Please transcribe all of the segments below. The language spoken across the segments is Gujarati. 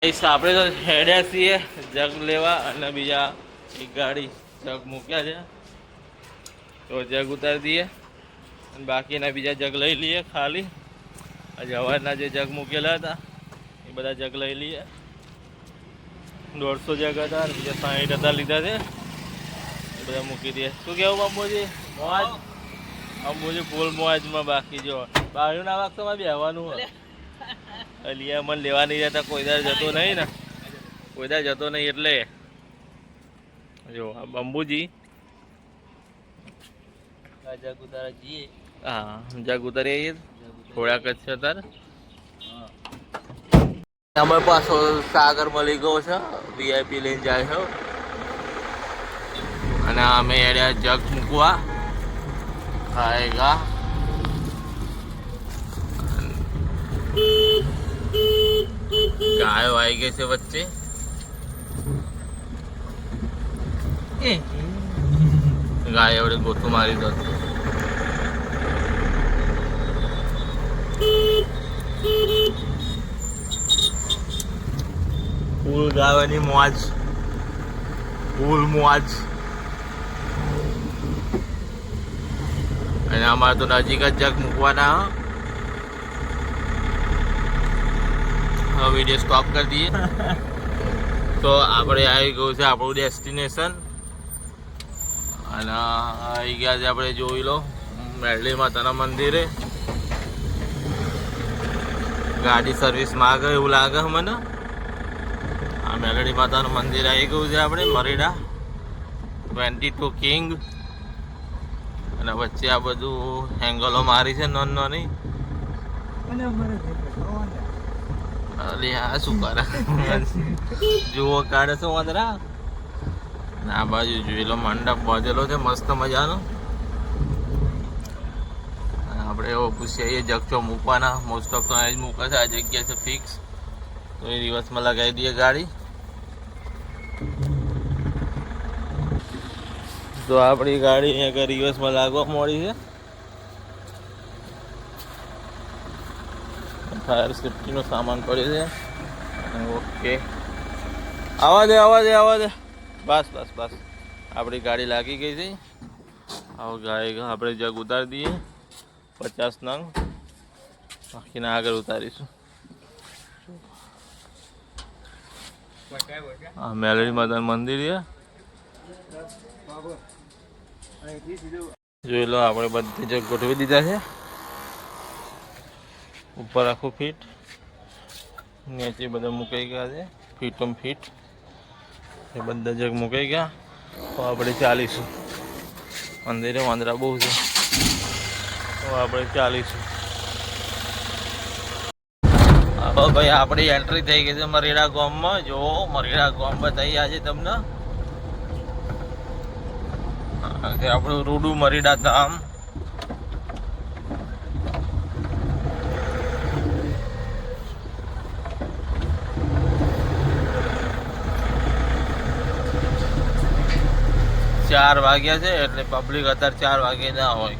આપણે તો હેડ્યા છીએ જગ લેવા અને બીજા એક ગાડી જગ મૂક્યા છે તો જગ ઉતારી દઈએ અને બાકીના બીજા જગ લઈ લઈએ ખાલી. આજે હવારના જે જગ મૂકેલા હતા એ બધા જગ લઈ લઈએ. 150 જગ હતા અને બીજા 60 હતા લીધા છે એ બધા મૂકી દઈએ. શું કહેવું અંબુજી? મોજ અંબુજી ફૂલ મોજમાં. બાકી જો બાયુના વાગતામાં બેહવાનું અલિયા મને લેવા નહીં જતા. કોઈ દર જતો નહીં ને, કોઈ દર જતો નહીં એટલે જો અંબુજી જગ ઉતારા જઈએ. હા જગ ઉતારીએ થોડાક જ છે તાર. અમારે પાછો સાગર મળી ગયો છે, વીઆઈપી લઈને જાય છે અને અમે એડ્યા જગ મૂકવા ખાએગા. ગાયો આવી ગઈ છે વચ્ચે. ગાય એવડે ગોતું મારી દો. ફૂલ ગાવાની મોજ, ફૂલ મોજ. અને અમારે તો નજીક જ જગ મૂકવાના. હવે વિડીયો સ્ટોપ કરી દઈએ. તો આપણે આવી ગયું છે આપણું ડેસ્ટિનેશન અને આવી ગયા છે આપણે જોઈ લો મેરડી માતાના મંદિરે. ગાડી સર્વિસ માંગે એવું લાગે મને. આ મેરડી માતાનું મંદિર આવી ગયું છે આપણે મરીડા 22 કિંગ. અને વચ્ચે આ બધું એંગલો મારી છે નોન નોની. અરે આ શું કરે જુઓ કાઢે છે વાંદરા. આ બાજુ જોઈ લો મંડપ બાંધેલો છે મસ્ત મજાનો. આપણે એવો પૂછીએ જગચો મૂકવાના. મોસ્ટ ઓફ તો અહીં જ મૂકે છે. આ જગ્યા છે ફિક્સ, તો એ દિવસમાં લગાવી દઈએ ગાડી. તો આપણી ગાડી અહીંયા રિવર્સમાં લાગવા મળી છે. ફાયર સેફ્ટીનો સામાન પડ્યો છે. ઓકે આવા દે આવા દે આવા દે. બસ બસ બસ આપણી ગાડી લાગી ગઈ છે. આવો ગાય આપણે જગ ઉતારી દઈએ 50 નંગ. બાકીના આગળ ઉતારીશું. હા મેલડી માતાનું મંદિર છે. જોઈ લો આપણે બધી જગ ગોઠવી દીધા છે. ઉપર આખું ફીટ, નીચે બધા મુકાઈ ગયા છે ફીટમ ફીટ. એ બધા જગ મુકાઈ ગયા. તો આપણે ચાલીશું. મંદિરે વાંદરા બહુ છે તો આપણે ચાલીશું. હવે ભાઈ આપણી એન્ટ્રી થઈ ગઈ છે મરીડા ગામમાં. જો મરીડા ગામ બતાવી આજે તમને. આપણું રૂડું મરીડા ધામ. ચાર વાગ્યા છે એટલે પબ્લિક અત્યારે 4 વાગે ના હોય.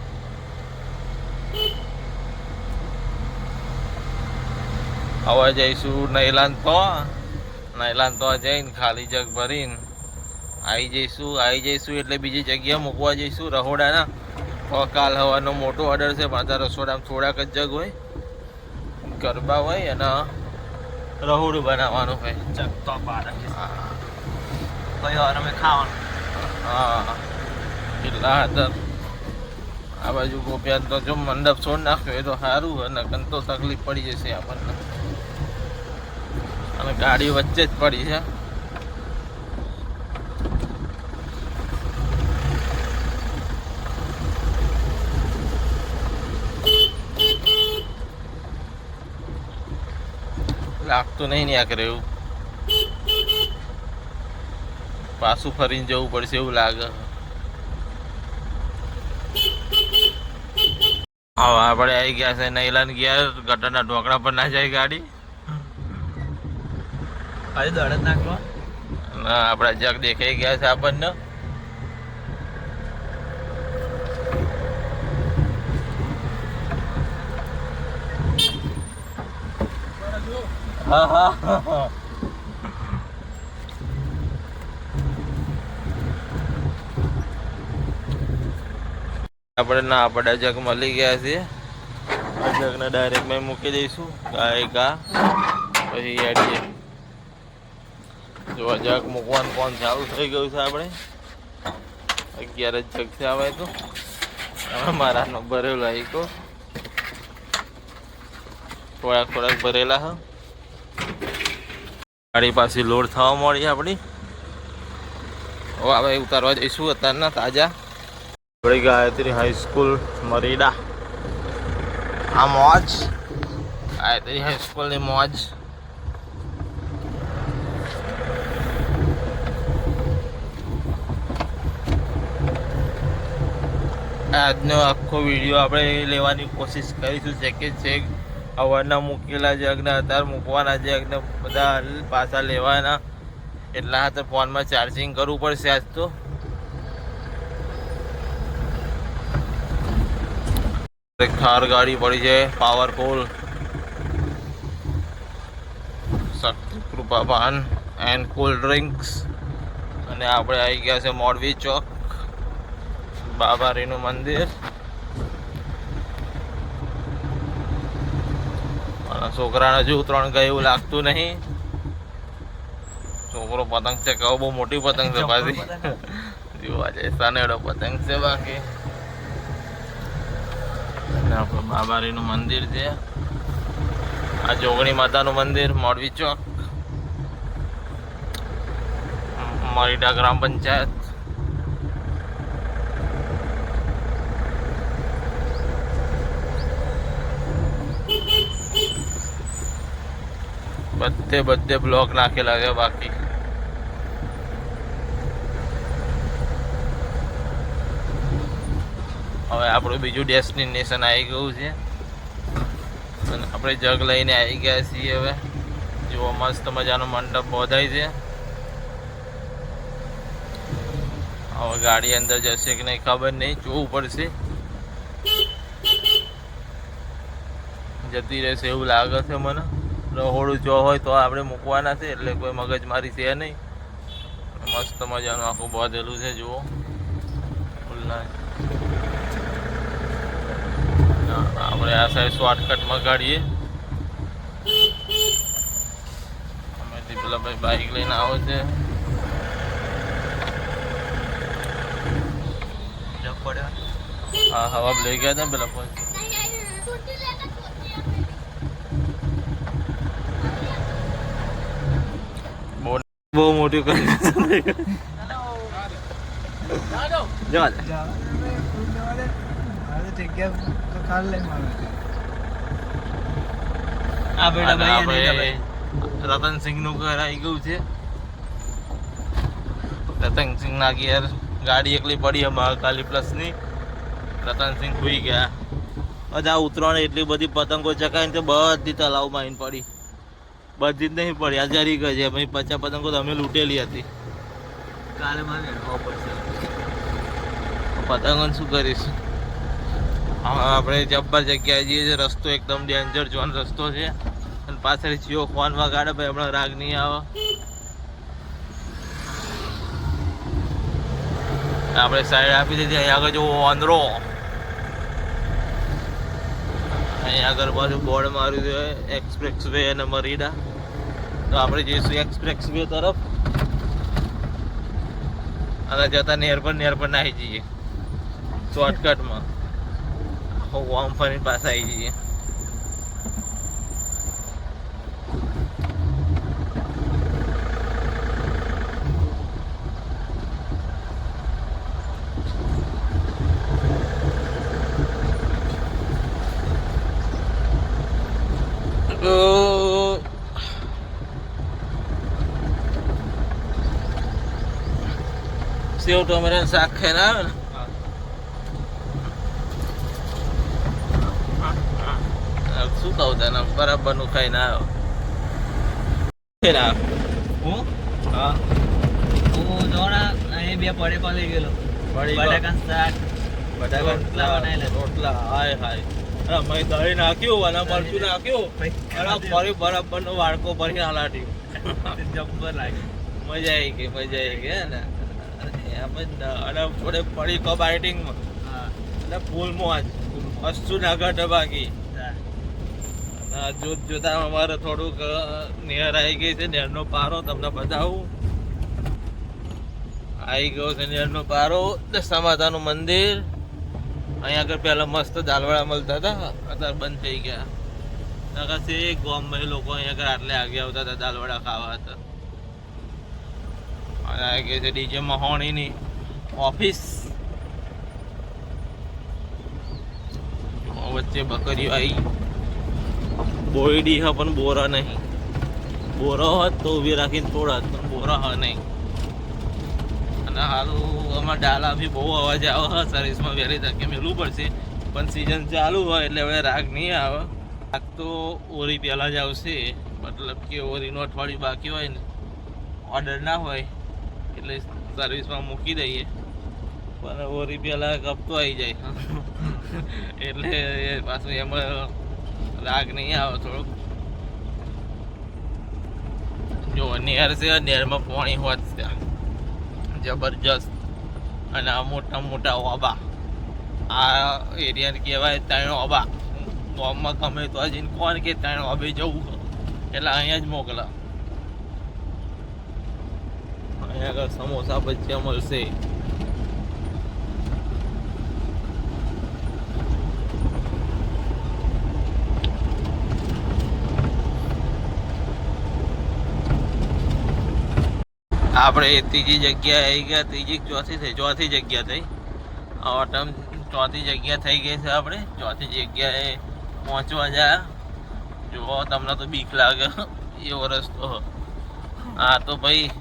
હવે જઈશું નૈલાન તો જઈને ખાલી જગ ભરીને આવી જઈશું એટલે બીજી જગ્યા મૂકવા જઈશું રહોડાના. તો કાલ હવાનો મોટો ઓર્ડર છે. પાછા રસોડામાં થોડાક જ જગ હોય, ગરબા હોય અને રહોડું બનાવવાનું હોય. જગ તો બાર કઈ વાર અમે ખાવાનું. હા કેટલા હતા આ બાજુ ગોપ્યા. તો જો મંડપ છોડ નાખ્યો એ તો સારું અને કંતો તકલીફ પડી જશે આપણને. અને ગાડી વચ્ચે જ પડી છે. લાગતું નહીં ને આ કરે એવું. પાછું ફરીને જવું પડશે એવું લાગે. હવે આપણે આવી ગયા છે નૈલાન ગયા. ગટરના ઢોકળા પર ના જાય ગાડી. આજે દડત નાખવા આપણા જગ દેખાઈ ગયા છે આપણને. હા હા આપણે ના પડે જગ મળી ગયા છે. આ જગને ડાયરેક્ટ મેં મૂકી દઈશું ગાય ગા પછી હેડીએ. જો જગ મૂકવાનું કોણ ચાલુ થઈ ગયું છે. આપણે 11 જ જગ છે આવે તો મારા નો ભરેલો આવી ગયો. થોડાક ભરેલા હ ગાડી પાસે લોડ થવા મળી આપણી. હવે ઉતારવા જઈશું અત્યારના તાજા. આપણી ગાયત્રી હાઈસ્કૂલ મરીડા. આ મોજ ગાયત્રી હાઈસ્કૂલની મોજ. આજનો આખો વિડીયો આપણે લેવાની કોશિશ કરીશું. છે અવારના મૂકેલા જગને અત્યારે મૂકવાના જગને બધા પાછા લેવાના. એટલા હાથે ફોનમાં ચાર્જિંગ કરવું પડશે આજ તો. થાર ગાડી પડી છે powerful. Shakti Krupa paan and cold drinks. અને આપણે આવી ગયા છે મોરબી ચોક, બાબારીનું મંદિર. છોકરાને હજુ 3 ગયું એવું લાગતું નહીં. છોકરો પતંગ છે કહો બહુ મોટી પતંગ છે પાછી જોવા જાય સનેડો પતંગ છે. બાકી આપણું બાબારીનું મંદિર છે. આ જોગણી માતાનું મંદિર મોરબી ચોક, મરીડા ગ્રામ પંચાયત. બધે બ્લોક નાખેલા છે. બાકી હવે આપણું બીજું ડેસ્ટિનેશન આવી ગયું છે અને આપણે જગ લઈને આવી ગયા છીએ. હવે જુઓ મસ્ત મજાનો મંડપ બોધાય છે. હવે ગાડી અંદર જશે કે નહીં ખબર નહીં, જોવું પડશે. જતી રહેશે એવું લાગે છે મને. રહોડું જો હોય તો આપણે મૂકવાના છે એટલે કોઈ મગજમારી છે નહીં. મસ્ત મજાનું આખું બાંધેલું છે જુઓ. આપણે આ સાઈડ શોર્ટકટમાં કાઢીએ. અમેથી પેલા ભાઈ બાઈક લઈને આવે છે. હા હવા લઈ ગયા હતા પેલા કોઈ. બહુ મોટી કરી રતનસિંહ નું ઘર આવી ગયું છે. રતનસિંહ ના ઘેર ગાડી એકલી પડી મહાકાલી પ્લસ ની. રતનસિંહ સુઈ ગયા. બધા ઉતરાણ એટલી બધી પતંગો ચકાઈને તો બધી તલાવમાં આવીને પડી. બધી જ નહીં પડી, આ જરી ગઈ છે. ભાઈ 50 પતંગો તો અમે લૂંટેલી હતી. કાલે મારે પતંગો શું કરીશ. આપણે જબ્બર જગ્યાએ જઈએ છીએ. રસ્તો એકદમ ડેન્જર ઝોન રસ્તો છે અને પાછળ જીઓ ફોન વગાડે ભાઈ હમણાં રાગ નહીં આવે. આપણે સાઈડ આપી દીધી. અહીંયા આગળ જો વાંદરો, અહીંયા આગળ પાછું બોર્ડ માર્યું છે એક્સપ્રેસ વે અને મરીડા. તો આપણે જઈશું એક્સપ્રેસ વે તરફ અને જતા નેર પર નાહી જઈએ શોર્ટકટમાં. આમ ફરીને પાછા આવી જઈએ. સેવ ટમેટાનું શાક ખાઈને આવે ને શું કહું તને, બરાબર નું ખાઈને આવ્યો. હું હા હું જોણા અહીં 2 પડીકા લઈ ગયેલો. બટાકાનું શાક, બટાકા રોટલા. હાય હાય મેં દહીં નાખ્યું અને મરચું નાખ્યું અને ફરી બરાબર નો વાડકો ભરી હલાટ્યું. જબ્બર લાગ્યું. મજા આવી ગઈ ને. અને થોડે પડીકો બાઇટિંગમાં એટલે ફૂલ મોજ, વસ્તુ ના ઘટે બાકી. જોત જોતા અમારે થોડુંક નેર આવી ગઈ છે, નેરનો પારો તમને બતાવું. આવી ગયો છે નેરનો પારો, દશા માતાનું મંદિર. અહીંયા આગળ પહેલા મસ્ત દાલવાળા મળતા હતા, અત્યારે બંધ થઈ ગયા. એક ગામમાં લોકો અહીંયા આગળ આટલે આગે આવતા હતા દાલવાડા ખાવા હતા. અને આ કે છે ડીજે મહોણીની ઓફિસ. વચ્ચે બકરીઓ આવી, બોયડી હ પણ બોરા નહીં. બોરા હોત તો ઉભી રાખીને તોડત, પણ બોરા હ નહીં. અને હારું આમાં ડાલા બી બહુ અવાજ આવે હ, સર્વિસમાં વહેલી તકે મેળવું પડશે. પણ સિઝન ચાલુ હોય એટલે હવે રાગ નહીં આવે. રાગ તો ઓરી પહેલાં જ આવશે, મતલબ કે ઓરીનું અઠવાડિયું બાકી હોય ને, ઓર્ડર ના હોય એટલે સર્વિસમાં મૂકી દઈએ. પણ ઓરી પહેલાં કપતો આવી જાય એટલે પાછું એમાં રાગ નહીં આવે થોડુંક. જો નેર છે, નેરમાં પાણી હોત ત્યાં જબરજસ્ત. અને આ મોટા મોટા ઓબા, આ એરિયાને કહેવાય ત્રણ ઓબા. ગામમાં ગમે તો હજી કોણ કે ત્રણ ઓબે જવું એટલે અહીંયા જ મોકલા. અહીંયા આગળ સમોસા ભજીયા મળશે. આપણે ત્રીજી જગ્યાએ આવી ગયા, ત્રીજી ચોથી જગ્યા થઈ. ઓટમ ચોથી જગ્યા થઈ ગઈ છે. આપણે ચોથી જગ્યાએ પહોંચવા જાય. જો તમને તો બીક લાગે એવો રસ્તો. હા તો ભાઈ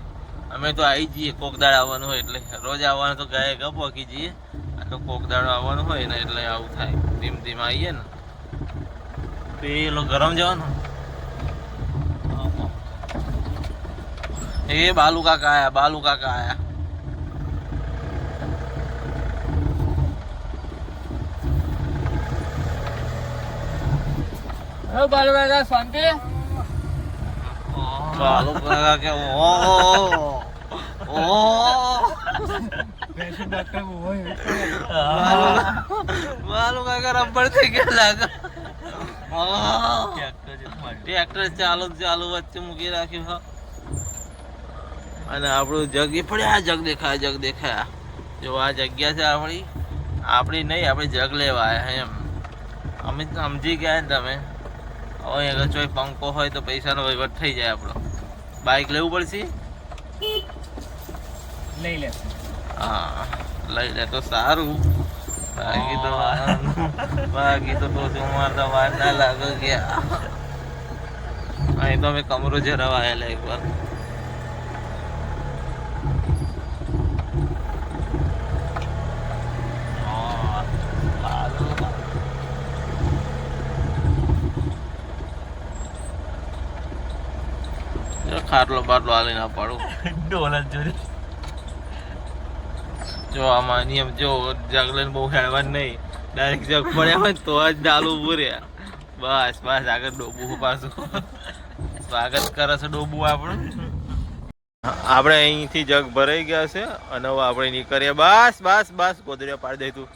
અમે તો આવી જઈએ, કોક દાડ આવવાનું હોય એટલે. રોજ આવવાનું તો ગાય ગપ પહોંચી જઈએ, આ તો કોક દાડ આવવાનું હોય ને એટલે આવું થાય. ધીમ ધીમ આવીએ ને પેલો ગરમ જવાનું. એ બાલુ કાકા આયા, બાલુ કાકા આયા. બાલુ કાકા શાંતિ. બાલુ કાકા કે બાલુ કાકા રબર થઈ ગયા લાગે. ટ્રેક્ટર ચાલુ વચ્ચે મૂકી રાખ્યું. હા, અને આપણું જગ એ પડ્યા, જગ દેખાયા. જો આ જગ્યા છે આપણી નહીં, આપણે જગ લેવા આવ્યા એમ. અમે સમજી ગયા ને તમે. હવે અગર કોઈ પંખો હોય તો પૈસાનો વહીવટ થઈ જાય આપણો. બાઇક લેવું પડશે, લઈ લે. હા લઈ લે તો સારું. બાકી તો મારતા વાર ના લાગે ગયા. અહીં તો અમે કમરો જરાવા આવેલા એકવાર. ખાટલો બાટલો હાલી ના પાડું. ડોલર જોડી. જો આમાં નિયમ જો જગ લઈને બહુ હેળવાનું નહીં. ડાયરેક્ટ જગ પડ્યા હોય તો જ ડાલું ભૂર્યા. બસ આગળ ડોબું પાછું સ્વાગત કરે છે ડોબું આપણું. આપણે અહીંથી જગ ભરાઈ ગયા છે અને હવે આપણે નીકળીએ. બસ ગોદડીઓ પાડી દે તું.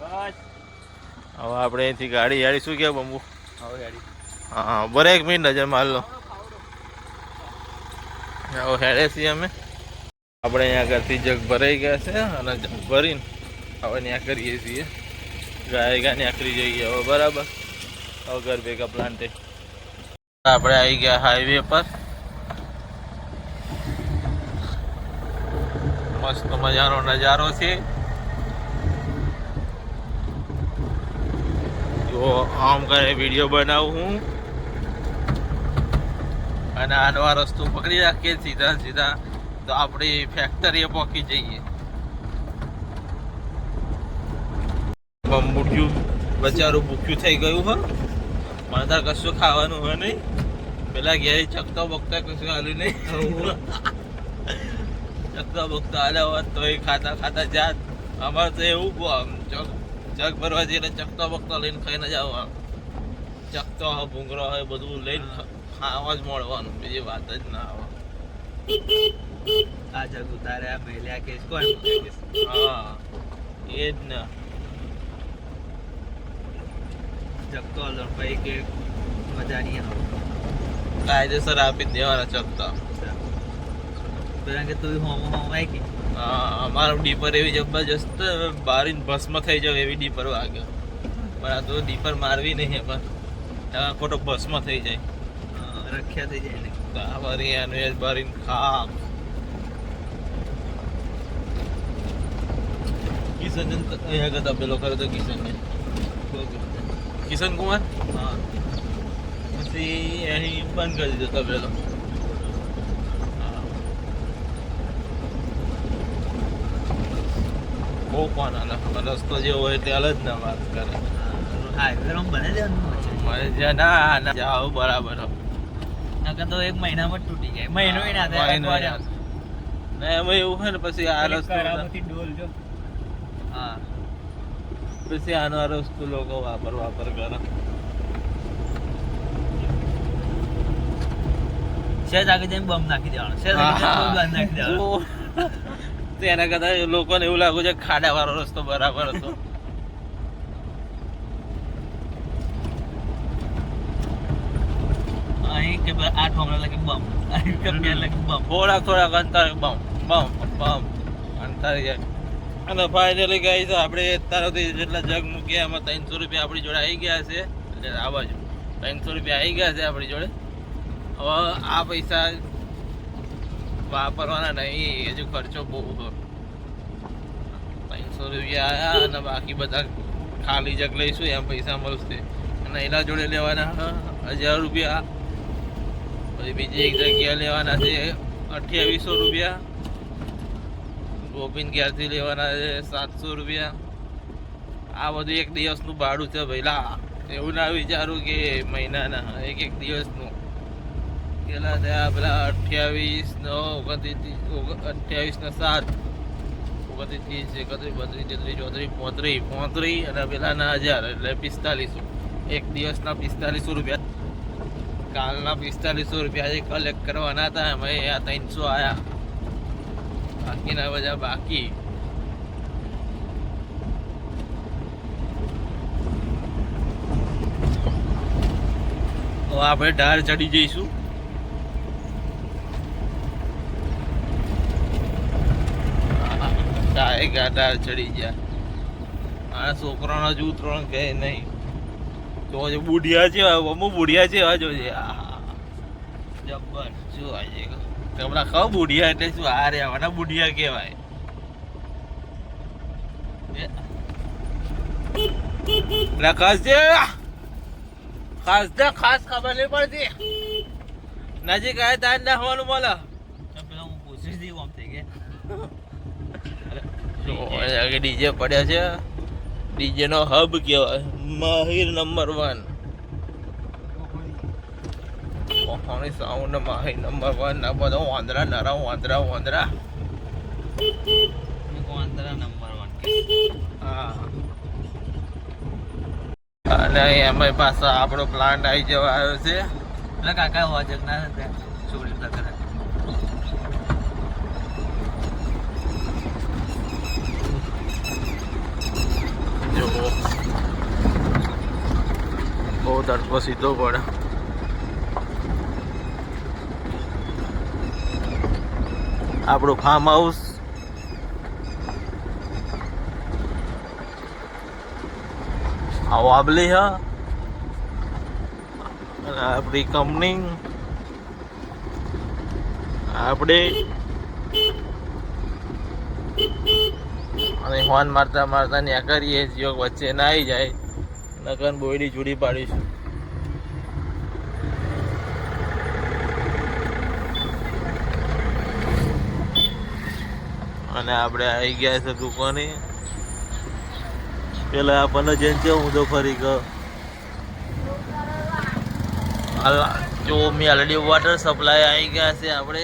બસ હવે આપણે અહીંથી ગાડી શું કે બંબુ? હવે ગાડી. હા બરે એક મિનિટ નજર માર લો. હેડે છીએ અમે. આપણે અહીંયા આગળથી જગ ભરાઈ ગયા છે અને જગ ભરીને હવે ત્યાં કરીએ છીએ. ગાય ત્યાં કરી જઈએ હવે બરાબર. હવે ઘર ભેગા પ્લાન્ટે આપણે આવી ગયા હાઈવે પર. મસ્ત મજાનો નજારો છે. જો આમ કરે વિડીયો બનાવું હું અને આનો રસ્તો પકડી રાખીએ સીધા તો આપણી ફેક્ટરીએ પહોંચી જઈએ. બંબુટ્યું બચારું ભૂખ્યું થઈ ગયું હો. મને તાર કશું ખાવાનું હોય નહીં. પેલા ઘેર ચકતા બકતા કશું હાલ્યું નહીં. ચકતા બકતા હાલ્યા હોત તો એ ખાતા જાત. અમારે તો એવું જગ ભરવા જઈએ ચકતા બકતા લઈને ખાઈને જ આવવાનું. ચકતો હોય ભૂંગળો હોય બધું લઈને ખાવા જ મળવાનું, બીજી વાત જ ના આવે. આ જગ ઉતાર્યા પહેલ્યા કેસ કોણ? હા એ જ ને. ચકતો હલો ભાઈ કે મજા નહીં આવે કાયદેસર આપી જ દેવાના ચકતા. કારણ કે તું હોમ આવી કે અમારું ડીપર એવી જબરજસ્ત બારીને ભસ્મ થઈ જાવ એવી ડીપર વાગે, પણ આ તો ડીપર મારવી નહીં પણ ખોટો ભસ્મ થઈ જાય. રખ્યા થઈ જાય ને બારી એનું એ જ બારીને ખાપ. કિશન અહીંયા કરતા પેલો કર્યો તો કિશન કુમાર. હા પછી અહીં બંધ કરી દીધો તબેલો. બહુ કોણ આલે રસ્તો જે હોય એટલે અલગ ના વાત કરે. હાઈવે રોમ બને દેવાનું મારે જ્યાં ના ના જાવ બરાબર. નકર તો એક મહિનામાં જ તૂટી જાય. મહિનો ના થાય અઠવાડિયા. ના એમાં એવું હોય ને પછી આ રસ્તો કરાવતી ડોલ જો હા પછી આનો આ રસ્તો લોકો વાપર કરે. સહેજ આગળ જઈને બમ નાખી દેવાનો. સહેજ આગળ જઈને બમ નાખી દેવાનો. તો એના કરતા લોકોને એવું લાગુ છે ખાડા વાળો રસ્તો બરાબર હતો. અહીં કે 8 હમણાં લાગે બમ અહીં કે 2 લાગે બમ થોડાક અંતર બમ અંતર જાય. અને ફાઇનલી ગાઈસ આપણે તારાથી જેટલા જગ મૂક્યા એમાં 300 રૂપિયા આપણી જોડે આવી ગયા છે. એટલે આ બાજુ 300 રૂપિયા આવી ગયા છે આપણી જોડે. હવે આ પૈસા વાપરવાના નહીં, હજુ ખર્ચો બહુ 300 રૂપિયા આવ્યા અને બાકી બધા ખાલી જગ લઈશું એમ પૈસા મળશે. અને એના જોડે લેવાના 1000 રૂપિયા. પછી બીજી એક જગ્યાએ લેવાના છે 2800 રૂપિયા. ગોપીન ક્યારથી લેવાના છે 700 રૂપિયા. આ બધું એક દિવસનું ભાડું છે ભઈલા. એવું ના વિચારું કે મહિનાના, એક દિવસનું. પેલા થયા પેલા 28 નો 29 28 ને 7 29 30 31 32 33 34 અને પેલાના 1000 એટલે 4500. એક દિવસના 4500 રૂપિયા. કાલના 4500 રૂપિયા જે કલેક્ટ કરવાના હતા એમાં આ 300 આયા. બાકીના બધા બાકી. તો આપણે ઢાર ચડી જઈશું. ઢાર ચડી ગયા. આ છોકરાનો જ ઉતરણ કહે નહીં તો બુઢિયા છે અમુક બુઢિયા છે હજુ છે. જબ્બર શું આજે તમને ખબર બુઢિયા એટલે શું? આ રહેવાના બુઢિયા કહેવાય. ખાસ ખબર નહીં પડતી. નજીક આવે તાર નાખવાનું બોલો. પેલા હું પૂછી દઉં આમ થઈ ગયા ડીજે પડ્યા છે. ડીજે નો હબ કહેવાય. માહિર નંબર 1 સાઉન્ડ. માહિર નંબર 1 આ બધા વાંદરા નરા વાંદરા નંબર 1 હા. અને એમાં પાછા આપણો પ્લાન્ટ આવી જવા આવ્યો છે. એટલે કાકા હોવા જગના છોડી પ્રકાર જો બહુ તડકો સીધો પડે. આપણું ફાર્મ હાઉસ. આવાબલી હ અને આપણી કંપની આપણે અને હોર્ન મારતા મારતા ન્યા કરીએ જો વચ્ચે ના આવી જાય નકર બોયડી જુડી પાડીશું. અને આપણે આવી ગયા છે દુકાને. પેલા આપણને જેમ છે હું તો ફરી ગયો. જો મેલડી વોટર સપ્લાય આવી ગયા છે આપણે.